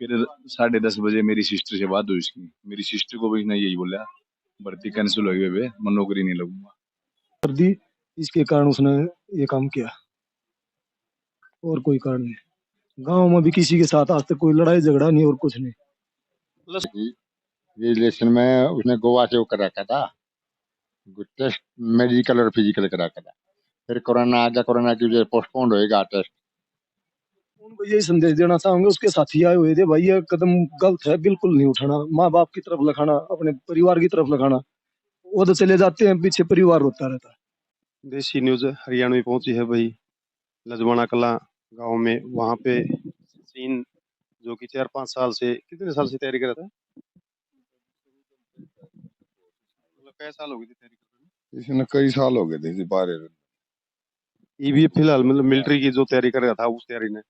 फिर 10:30 बजे मेरी सिस्टर से बात हुई उसकी। मेरी सिस्टर को भी इसने यही बोला, भर्ती कैंसिल हुई है बे, मैं नौकरी नहीं लगूंगा। कर दी, इसके कारण उसने ये काम किया, और कोई कारण नहीं। गांव में भी किसी के साथ आज तक कोई लड़ाई झगड़ा नहीं और कुछ नहीं। रिलेशन में उसने गोवा से वो कर रखा था, टेस्ट मेडिकल और फिजिकल कर रखा था। फिर कोरोना आ गया, कोरोना की वजह से पोस्टपोन होएगा टेस्ट। उनको यही संदेश देना चाहूंगे, उसके साथी आए हुए थे, भाई ये कदम गलत है, बिल्कुल नहीं उठाना। माँ बाप की तरफ लगाना, अपने परिवार की तरफ लगाना। वो तो चले जाते हैं, पीछे परिवार होता रहता है। देसी न्यूज हरियाणा में पहुंची है भाई, लजवाना कला गांव में। वहां पे सीन जो कि 4-5 साल से, कितने साल से तैयारी कर रहा था, मतलब कई साल हो गए थे तैयारी करते इसने कई साल हो गए थे इस बारे में। ये भी फिलहाल मतलब मिलिट्री की जो तैयारी कर रहा था, उस तैयारी ने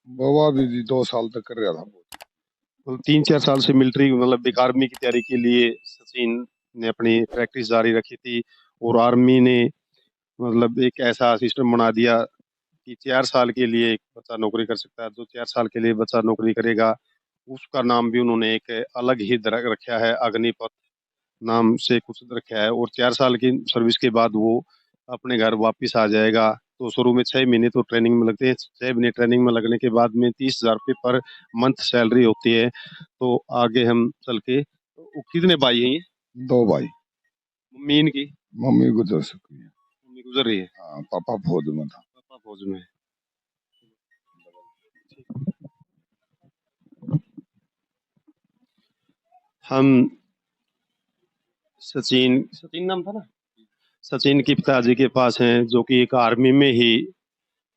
बाबा भी 2 साल तक कर रहा था। मतलब 3-4 साल से मिलिट्री मतलब एक आर्मी की तैयारी के लिए सचिन ने अपनी प्रैक्टिस जारी रखी थी। और आर्मी ने मतलब एक ऐसा सिस्टम बना दिया कि 4 साल के लिए एक बच्चा नौकरी कर सकता है। जो 4 साल के लिए बच्चा नौकरी करेगा, उसका नाम भी उन्होंने एक अलग ही रखा है, अग्निपथ नाम से कुछ रखा है। और 4 साल की सर्विस के बाद वो अपने घर वापिस आ जाएगा। तो शुरू में 6 महीने तो ट्रेनिंग में लगते हैं। 6 महीने ट्रेनिंग में लगने के बाद में 30,000 रुपये पर मंथ सैलरी होती है। तो आगे हम चल के, वो कितने भाई हैं ये? 2 भाई। मम्मी इनकी? मम्मी गुजर चुकी है। मम्मी गुजर रही है। हाँ, पापा फौज में था। पापा फौज में है। हम सचिन सचिन नाम था ना, सचिन के पिताजी के पास हैं, जो कि एक आर्मी में ही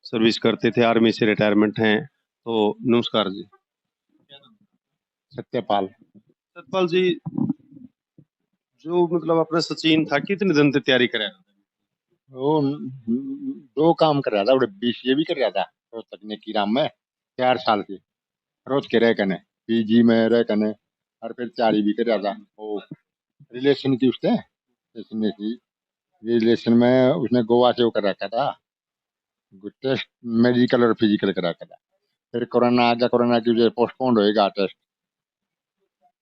सर्विस करते थे, आर्मी से रिटायरमेंट हैं। तो नमस्कार जी। सत्यपाल। सतपाल जी, जो मतलब अपना सचिन था, कितने दिन से तैयारी करे? वो 2 काम कर रहा था, वो बीसीए भी कर रहा था रोज तकनीकी राम में 4 साल से। रोज के रह कने पीजी में रह कने, और फिर तैयारी भी कर रहा था। वो रिलेशन की उसने इसने की रिलेशन में उसने गोवा से वो कर रखा था, टेस्ट मेडिकल और फिजिकल कर रखा था। फिर कोरोना आ गया, कोरोना की वजह से पोस्टपोन होएगा टेस्ट।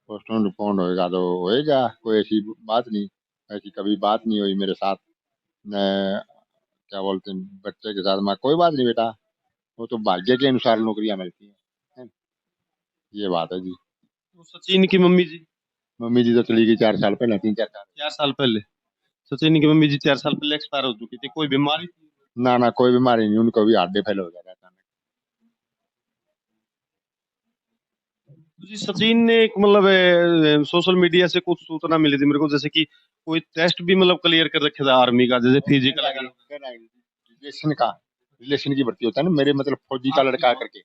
पोस्टपोन होएगा तो होएगा, कोई ऐसी बात नहीं। ऐसी कभी बात नहीं हुई मेरे साथ न, क्या बोलते हैं, बच्चे के साथ। मैं कोई बात नहीं बेटा, वो तो भाग्य के अनुसार नौकरियां मिलती हैं। ये बात है जी। तो सचिन की मम्मी जी? मम्मी जी तो चली गई 4 साल पहले, 3-4 साल। 4 साल पहले सचिन की मम्मी जी 4 साल पहले एक्सपायर हो चुकी थी। कोई बीमारी थी? ना ना, कोई बीमारी नहीं, उनको भी हार्ट फेल हो गया था अचानक। तो जी सचिन ने एक मतलब सोशल मीडिया से कुछ सूचना मिली थी मेरे को, जैसे कि कोई टेस्ट भी मतलब क्लियर कर रखा था आर्मी का, जैसे फिजिकल। रिलेशन का, रिलेशन की भर्ती होता है ना, मेरे मतलब फौजी का लड़का करके,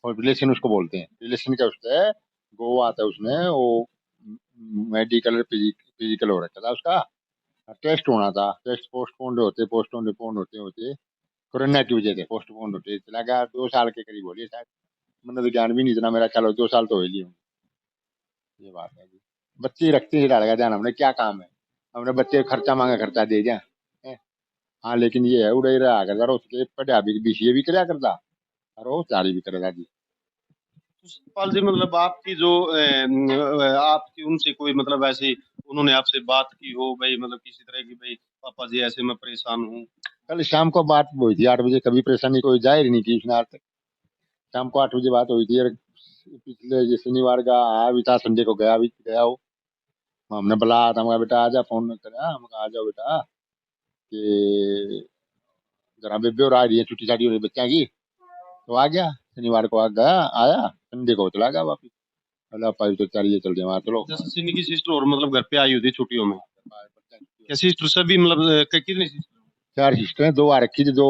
और रिलेशन उसको बोलते हैं। रिलेशन क्या उससे है, गोवा आता है उसने, वो मेडिकल फिजिकल हो रखा था उसका। टेस्ट होना था, टेस्ट पोस्टपोन होते होते कोरोना की वजह से पोस्टपोन होते चला गया। 2 साल के करीब हो गए शायद, मैंने तो ज्ञान भी नहीं इतना, मेरा ख्याल हो 2 साल तो हो ही लिए होंगे। ये बात है जी। बच्चे ही रखते हैं, डालेगा ध्यान, हमने क्या काम है, हमने बच्चे खर्चा मांगा खर्चा दे जाए। हाँ, लेकिन ये है उड़े रहा करता रहो, उसके पढ़ा भी बीसीए भी कराया करता, और वो चारी भी करेगा जी। सतपाल जी, मतलब आपकी जो आपकी उनसे कोई मतलब ऐसी उन्होंने आपसे बात की हो भाई, मतलब किसी तरह की, भाई पापा जी ऐसे मैं परेशान हूँ? कल शाम को बात हुई थी 8 बजे, कभी परेशानी कोई जाहिर ही नहीं की उसने आज तक। शाम को 8 बजे बात हुई थी, और पिछले ये शनिवार का आया भी था, संडे को गया भी गया हो। हमने बुलाया था, मैं बेटा आजा, फोन करा, हम आ जाओ बेटा, कि जरा बेबे और आ रही है, छुट्टी छाटी हो रही है बच्चा की। तो आ गया, शनिवार को आ गया, आया, संडे को चला गया वापिस। अल्लाह पाई तो चलिए चल जाए वहां, चलो। जैसे सिनी की सिस्टर और मतलब घर पे आई हुई थी छुट्टियों में, क्या सिस्टर सभी मतलब कितनी सिस्टर? 4 सिस्टर हैं, 2 आ रखी थी, दो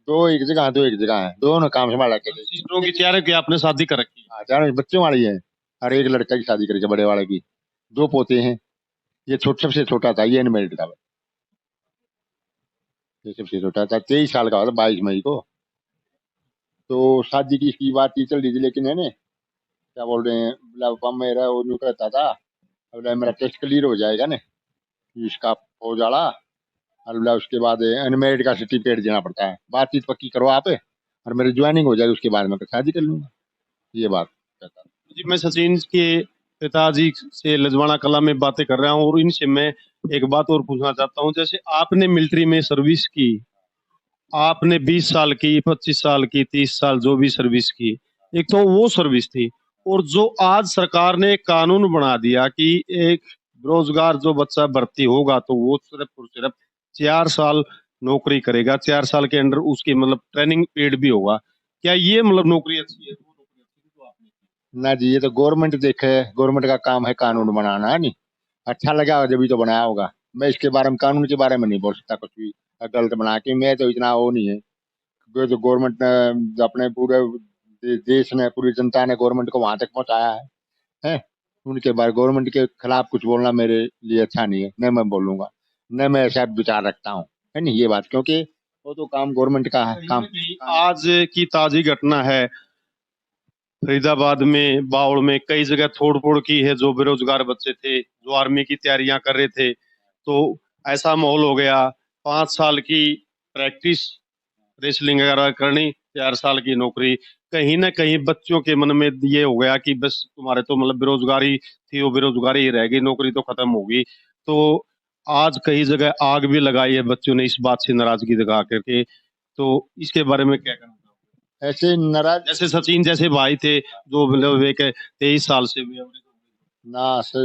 दो एक जगह, 2 एक जगह है, दोनों काम संभाल रखे थे। सिस्टरों की 4 की आपने शादी कर रखी है? हाँ, 4 बच्चों वाली है, और एक लड़का की शादी करी, बड़े वाले की 2 पोते हैं। ये सबसे छोटा था, ये अनमेरिड था। ये सबसे छोटा था, 23 साल का होता, 22 मई को। तो शादी की इसकी बात ही चल रही थी, लेकिन है ना, क्या बोल रहे हैं, बोला पापा मेरा वो न्यू कहता था, बोला मेरा टेस्ट क्लियर हो जाएगा ना, इसका फौज वाला, और बोला उसके बाद अनमेरिड का सर्टिफिकेट देना पड़ता है, बातचीत पक्की करो आप, और मेरी ज्वाइनिंग हो जाए, उसके बाद मैं शादी कर लूंगा। ये बात कहता था। जी, मैं सचिन के पिताजी से लजवाड़ा कला में बातें कर रहा हूँ और इनसे मैं एक बात और पूछना चाहता हूँ। जैसे आपने मिलिट्री में सर्विस की, आपने 20 साल की, 25 साल की, 30 साल जो भी सर्विस की, एक तो वो सर्विस थी और जो आज सरकार ने कानून बना दिया कि एक बेरोजगार जो बच्चा भर्ती होगा तो वो सिर्फ और सिर्फ 4 साल नौकरी करेगा, 4 साल के अंदर उसकी मतलब ट्रेनिंग पीरियड भी होगा। क्या ये मतलब नौकरी अच्छी है? वो नौकरी अच्छी है जो आपने की? ना जी, ये तो गवर्नमेंट देखे, गवर्नमेंट का काम है कानून बनाना, है नहीं? अच्छा लगा होगा जब तो बनाया होगा। मैं इसके बारे में, कानून के बारे में नहीं बोल सकता कुछ भी गलत बना के। मैं तो इतना वो नहीं है, क्योंकि जो गवर्नमेंट ने अपने पूरे देश ने, पूरी जनता ने गवर्नमेंट को वहां तक पहुंचाया है, उनके बाद गवर्नमेंट के खिलाफ कुछ बोलना मेरे लिए अच्छा नहीं है। न मैं बोलूंगा, न मैं ऐसा विचार रखता हूँ, है नहीं ये बात, क्योंकि वो तो काम गवर्नमेंट का है। कहीं काम न कहीं आज की ताज़ी घटना है, फरीदाबाद में, बावड़ में कई जगह तोड़-फोड़ की है। जो बेरोजगार बच्चे थे, जो आर्मी की तैयारियां कर रहे थे, तो ऐसा माहौल हो गया। 5 साल की प्रैक्टिस रेसलिंग वगैरह करनी, 4 साल की नौकरी। कहीं न कहीं बच्चों के मन में ये हो गया कि बस तुम्हारे तो मतलब बेरोजगारी थी, वो बेरोजगारी ही रहेगी, नौकरी तो खत्म होगी। तो आज कई जगह आग भी लगाई है बच्चों ने इस बात से नाराजगी दिखा करके। तो इसके बारे में क्या कहना चाहोगे? ऐसे नाराज जैसे सचिन जैसे भाई थे जो मतलब एक 23 साल से भी ना, ऐसे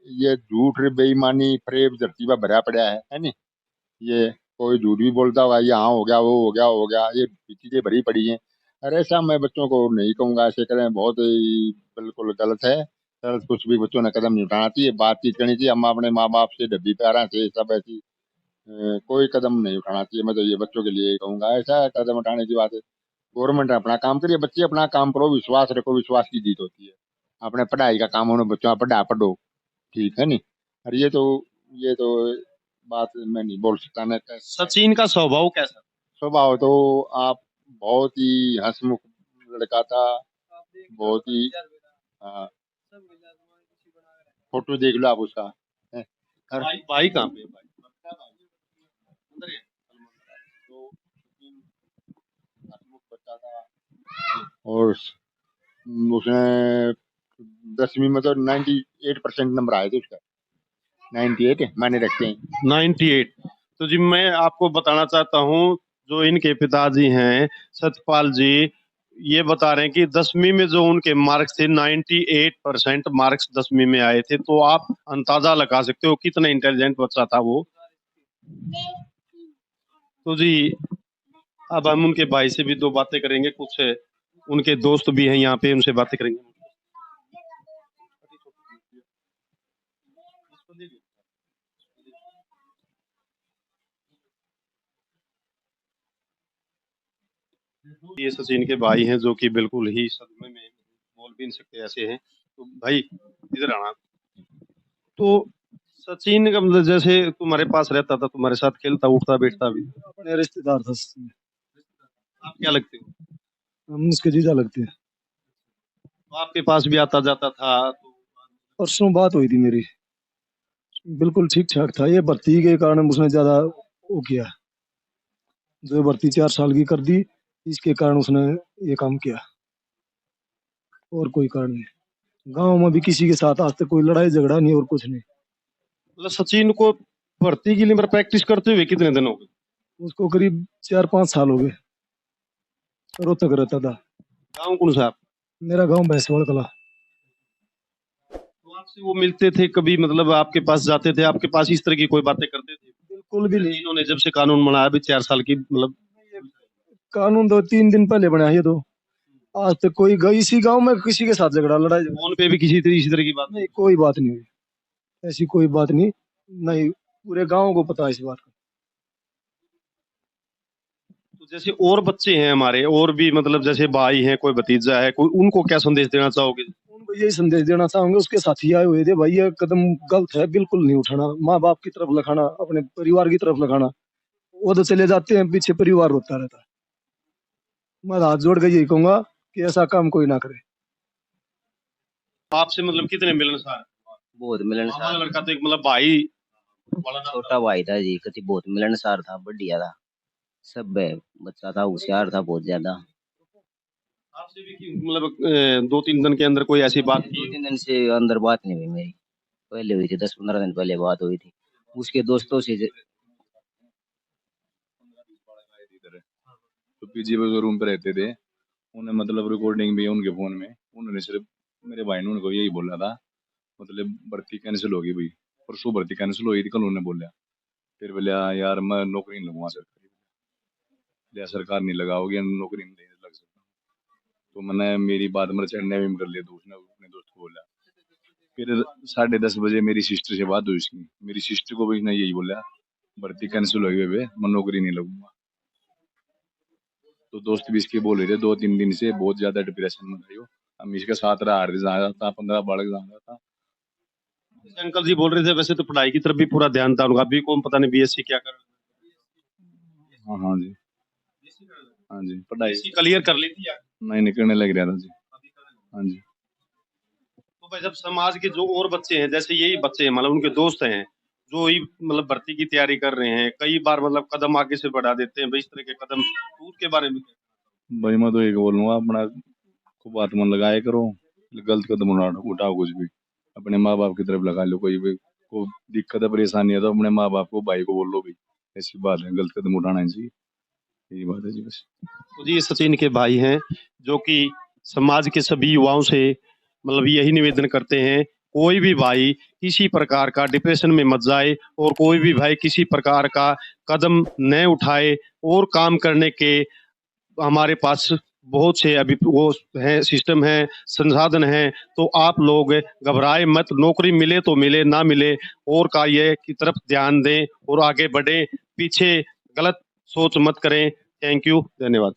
ये झूठ बेईमानी फरेब धरती पर भरा पड़ा है नहीं? ये कोई झूठ भी बोलता होगा, ये हाँ हो गया, वो हो गया, वो हो गया, ये चीजें भरी पड़ी हैं। अरे ऐसा मैं बच्चों को नहीं कहूंगा ऐसे करें, बहुत ही बिल्कुल गलत है। गलत कुछ भी बच्चों ने कदम नहीं उठाना चाहिए, बातचीत करनी चाहिए। हम अपने माँ बाप से डब्बी पे आ रहे थे सब ऐसी कोई कदम नहीं उठाना चाहिए। मैं तो ये बच्चों के लिए ही कहूंगा, ऐसा कदम उठाने की बात है। गवर्नमेंट अपना काम करिए, बच्चे अपना काम करो, विश्वास रखो, विश्वास की जीत होती है। अपने पढ़ाई का काम होना, बच्चों पढ़ो, ठीक है नहीं? और ये तो बात मैं नहीं बोल सकता मैं सचिन का स्वभाव कैसा? स्वभाव तो आप बहुत ही हंसमुख लड़का था, बहुत ही हाँ, फोटो देख लो आप उसका है। हर भाई भाई कहाँ पे है भाई? अंदर ही है? तो हंसमुख बच्चा था, और उसने 10वीं में तो 98% नंबर आए थे उसका। 98 माने रखते हैं। 98। तो जी मैं आपको बताना चाहता हूँ, जो इनके पिताजी हैं सतपाल जी, ये बता रहे हैं कि 10वीं में जो उनके मार्क्स थे 98% मार्क्स 10वीं में आए थे। तो आप अंदाजा लगा सकते हो कितना इंटेलिजेंट बच्चा था वो। तो जी अब हम उनके भाई से भी दो बातें करेंगे, कुछ उनके दोस्त भी हैं यहाँ पे, उनसे बातें करेंगे। ये सचिन के भाई हैं जो कि बिल्कुल ही सदमे में, बोल भी नहीं सकते ऐसे हैं। तो भाई इधर आना। तो सचिन का मतलब जैसे तुम्हारे पास रहता था, तुम्हारे साथ खेलता उठता बैठता भी, अपने रिश्तेदार था, आप क्या लगते हो? हम उसके जीजा लगते हैं। तो आपके पास भी आता जाता था तो परसों बात हुई थी मेरी, बिल्कुल ठीक ठाक था। ये भर्ती के कारण उसने ज्यादा वो किया, जो भर्ती 4 साल की कर दी, इसके कारण उसने ये काम किया, और कोई कारण नहीं। गांव में भी किसी के साथ आज तक कोई लड़ाई झगड़ा नहीं और कुछ नहीं। मतलब सचिन को भर्ती के लिए मेरा प्रैक्टिस करते हुए कितने दिन हो गए? उसको करीब 4-5 साल हो गए। रोहतक रहता था। गाँव कौन सा आप? मेरा गांव भैंसवाड़ कला। तो आपसे वो मिलते थे कभी, मतलब आपके पास जाते थे, आपके पास इस तरह की कोई बातें करते थे? बिल्कुल भी नहीं। इन्होंने जब से कानून बनाया अभी 4 साल की मतलब कानून तो 3 दिन पहले बना है ये तो। आज तक कोई इसी गांव में किसी के साथ झगड़ा लड़ाई झगड़ा फोन पे भी किसी तरह इसी तरह की बात नहीं, कोई बात नहीं हुई। ऐसी कोई बात नहीं, नहीं पूरे गांव को पता है इस बात का। तो जैसे और बच्चे हैं हमारे, और भी मतलब जैसे भाई हैं, कोई भतीजा है कोई, उनको क्या संदेश देना चाहोगे? उनको यही संदेश देना चाहूंगा, उसके साथी आए हुए थे भाई, ये कदम गलत है, बिल्कुल नहीं उठाना। माँ बाप की तरफ लगाना, अपने परिवार की तरफ लगाना। वो तो चले जाते हैं, पीछे परिवार रोता रहता है। मैं हाथ जोड़ के यही कहूंगा कि ऐसा काम कोई ना करे। आपसे मतलब कितने मिलनसार? बहुत हमारा मिलनसार। लड़का तो एक मतलब भाई वाला नाम छोटा भाई था जी, कति बहुत मिलनसार था, बढ़िया था। सब बच्चा था, होशियार था बहुत ज्यादा। आपसे भी मतलब 2-3 दिन के अंदर कोई ऐसी बात की? 2-3 दिन से अंदर बात नहीं हुई मेरी। पहले हुई थी, 10-15 दिन पहले बात हुई थी। उसके दोस्तों से इधर तो पीजी पे रूम पे रहते थे, उन्हें मतलब रिकॉर्डिंग भी है उनके फोन में। उन्होंने सिर्फ मेरे भाई ने उनको यही बोला था, मतलब भर्ती कैंसिल होगी भाई, परसों भर्ती कैंसिल हुई थी, कल उन्होंने बोला। फिर बोला यार मैं नौकरी नहीं लगूंगा सरकारी, या सरकार नहीं लगाओगे नौकरी नहीं लग सकता। तो मैंने मेरी बात मेरे चढ़ने में कर लिया, तो उसने अपने दोस्त को बोला। फिर 10:30 बजे मेरी सिस्टर से बात हुई उसकी, मेरी सिस्टर को भी उसने यही बोला भर्ती कैंसिल हुई है, मैं नौकरी नहीं लगूंगा। तो दोस्त भी इसके बोल रहे थे 2-3 दिन से बहुत ज्यादा डिप्रेशन में था। हम इसके साथ रहा जा रहा था, 15 बालक जा रहा था। जैसे अंकल जी बोल रहे थे, वैसे तो पढ़ाई की तरफ भी पूरा ध्यान था उनका। अभी कौन पता नहीं बीएससी क्या कर हाँ हाँ जी, हाँ जी पढ़ाई बीएससी क्लियर कर ली थी या? नहीं निकलने लग रहा था जी। हाँ जी तो भाई जब समाज के जो और बच्चे हैं, जैसे यही बच्चे हैं, मतलब उनके दोस्त हैं जो ही मतलब भर्ती की तैयारी कर रहे हैं, कई बार मतलब कदम आगे से बढ़ा देते हैं भाई, इस तरह के कदम, तो उसके बारे में क्या? भाई मैं तो एक बोलूंगा, अपना को बात मन लगाया करो, गलत कदम उठाओ कुछ भी अपने माँ बाप की तरफ लगा लो। कोई भी को दिक्कत है परेशानी है तो अपने माँ बाप को भाई को बोल लो भाई, ऐसी बात है, गलत कदम उठाना चाहिए, यही बात है जी बस। तो जी ये सचिन के भाई हैं जो कि समाज के सभी युवाओं से मतलब यही निवेदन करते हैं, कोई भी भाई किसी प्रकार का डिप्रेशन में मत जाए और कोई भी भाई किसी प्रकार का कदम न उठाए, और काम करने के हमारे पास बहुत से अभी वो है, सिस्टम है, संसाधन है। तो आप लोग घबराए मत, नौकरी मिले तो मिले, ना मिले और कार्य की तरफ ध्यान दें और आगे बढ़े, पीछे गलत सोच मत करें। थैंक यू, धन्यवाद।